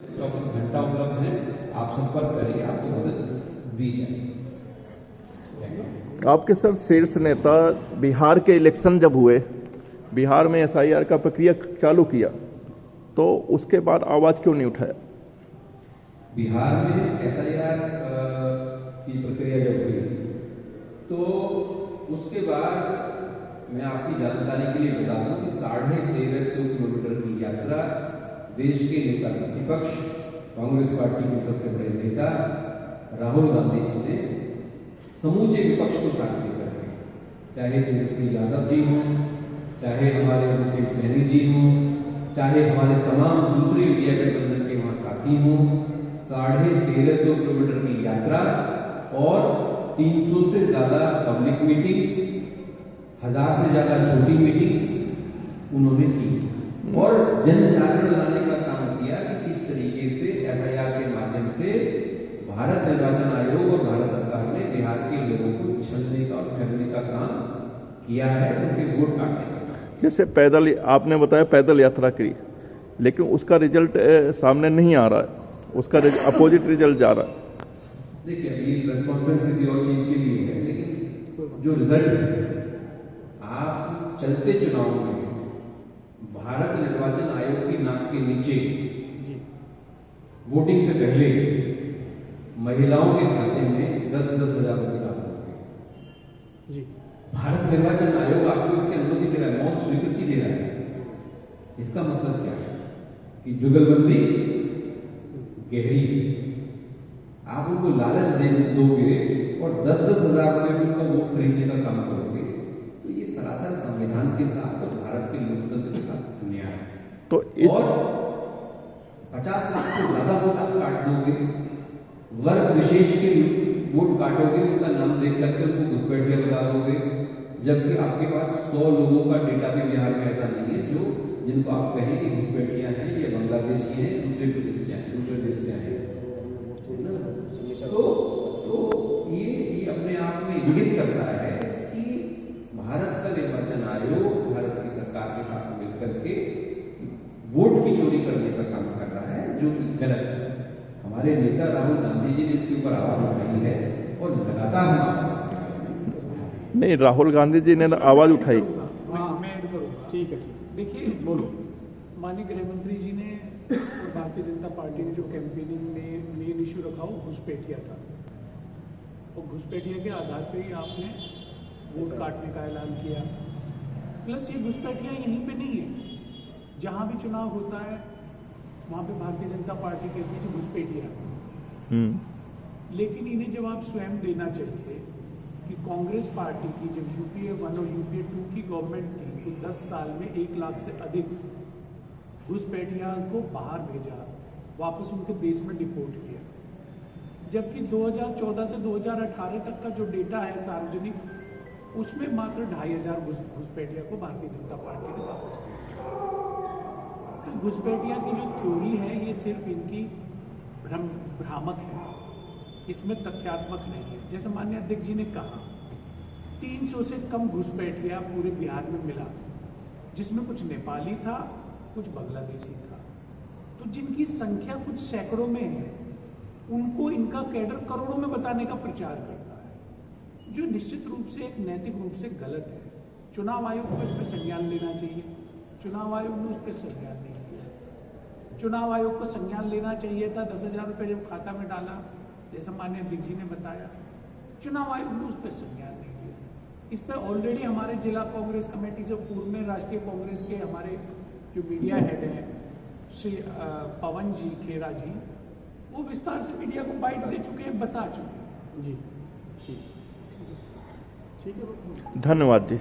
24 घंटा उपलब्ध है, आप संपर्क करिए, आपको मदद दी जाएगी। आपके सर शीर्ष नेता बिहार के इलेक्शन जब हुए, बिहार में एसआईआर का प्रक्रिया चालू किया, तो उसके बाद आवाज क्यों नहीं उठाया? बिहार में एसआईआर की प्रक्रिया जब हुई तो उसके बाद मैं आपकी जानकारी के लिए बता दूं कि 1350 किलोमीटर की यात्रा देश के नेता प्रतिपक्ष कांग्रेस पार्टी के सबसे बड़े नेता राहुल गांधी जी ने समूचे विपक्ष को साथ लेकर के, चाहे तेजस्वी यादव जी हों, चाहे हमारे मुकेश सहनी जी हों, चाहे हमारे तमाम दूसरे इंडिया गठबंधन के वहां साथी हों, 1350 किलोमीटर की यात्रा और 300 से ज्यादा पब्लिक मीटिंग्स, 1000 से ज्यादा छोटी मीटिंग्स उन्होंने की और जन जागरण लाने का काम किया कि किस तरीके से एसआईआर के माध्यम से भारत निर्वाचन आयोग और भारत सरकार ने बिहार के लोगों को छलने का और ठगने का काम किया है, उनके वोट काटने का काम। जैसे पैदल, आपने बताया पैदल यात्रा की, लेकिन उसका रिजल्ट सामने नहीं आ रहा है, उसका अपोजिट रिजल्ट जा रहा है। देखिए, अभी प्रेस कॉन्फ्रेंस किसी और चीज के लिए है, लेकिन जो रिजल्ट है, आप चलते चुनाव में भारत निर्वाचन आयोग की नाक के नीचे वोटिंग से पहले महिलाओं के खाते में 10-10 हजार रुपए डाल दोगे। भारत निर्वाचन आयोग आपको इसकी अनुमति दे रहा है, मौन स्वीकृति दे रहा है। इसका मतलब क्या है कि जुगलबंदी गहरी है। आप उनको लालच दे दोगे और 10-10 हजार रुपए में उनका वोट खरीदने का काम करोगे, तो ये सरासर संविधान के साथ और भारत के लोकतंत्र के साथ अन्याय है। तो और 50 लाख से ज्यादा वोट आप काट दोगे, वर्ग विशेष के वोट काटोगे, उनका नाम देख करके उनको घुसपैठिया बता दोगे, जबकि आपके पास 100 लोगों का डेटा भी बिहार में ऐसा नहीं है जो जिनको आप कहें कि घुसपैठिया हैं, ये बांग्लादेश की हैं, दूसरे प्रदेश से हैं, दूसरे देश से हैं। तो ये अपने आप में इंगित करता है कि भारत का निर्वाचन आयोग भारत की सरकार के साथ मिलकर के वोट की चोरी करने का काम कर रहा है, जो कि गलत है। हमारे नेता राहुल गांधी जी ने इसके ऊपर आवाज उठाई है और लगातार हम नहीं, राहुल गांधी जी ने आवाज उठाई। मैं ऐड करूंगा। ठीक है, देखिए, बोलो। माननीय गृह मंत्री जी ने और भारतीय जनता पार्टी ने जो कैंपेनिंग में मेन इश्यू रखा वो घुसपैठिया था, और घुसपैठिया के आधार पे ही आपने वोट काटने का ऐलान किया। प्लस ये घुसपैठिया यहीं पे नहीं है, जहां भी चुनाव होता है वहां पे भारतीय जनता पार्टी कहती है कि घुसपैठिया। लेकिन इन्हें जवाब स्वयं देना चाहिए कि कांग्रेस पार्टी की जब यूपीए 1 और यूपीए 2 की गवर्नमेंट थी तो 10 साल में 1 लाख से अधिक घुसपैठिया को बाहर भेजा, वापस उनके बेस में डिपोर्ट किया। जबकि 2014 से 2018 तक का जो डेटा है सार्वजनिक, उसमें मात्र 2500 घुसपैठिया को भारतीय जनता पार्टी ने वापस भेजा। तो घुसपैठिया की जो थ्योरी है ये सिर्फ इनकी भ्रामक है, इसमें तथ्यात्मक नहीं है। जैसे माननीय अध्यक्ष जी ने कहा, 300 से कम घुसपैठिया पूरे बिहार में मिला, जिसमें कुछ नेपाली था, कुछ बांग्लादेशी था। तो जिनकी संख्या कुछ सैकड़ों में है, उनको इनका कैडर करोड़ों में बताने का प्रचार करता है, जो निश्चित रूप से एक नैतिक रूप से गलत है। चुनाव आयोग को इस पर संज्ञान लेना चाहिए। चुनाव आयोग ने उस पर संज्ञान नहीं लिया। चुनाव आयोग को संज्ञान लेना चाहिए था 10,000 रुपये जब खाता में डाला, जैसा माननीय अध्यक्ष जी ने बताया, चुनाव आयोग ने उस पर संज्ञान नहीं लिया। इस पर ऑलरेडी हमारे जिला कांग्रेस कमेटी से पूर्व में राष्ट्रीय कांग्रेस के हमारे जो मीडिया हेड हैं श्री पवन जी खेरा जी, वो विस्तार से मीडिया को बाइट दे चुके हैं, बता चुके हैं। जी, ठीक है, धन्यवाद जी।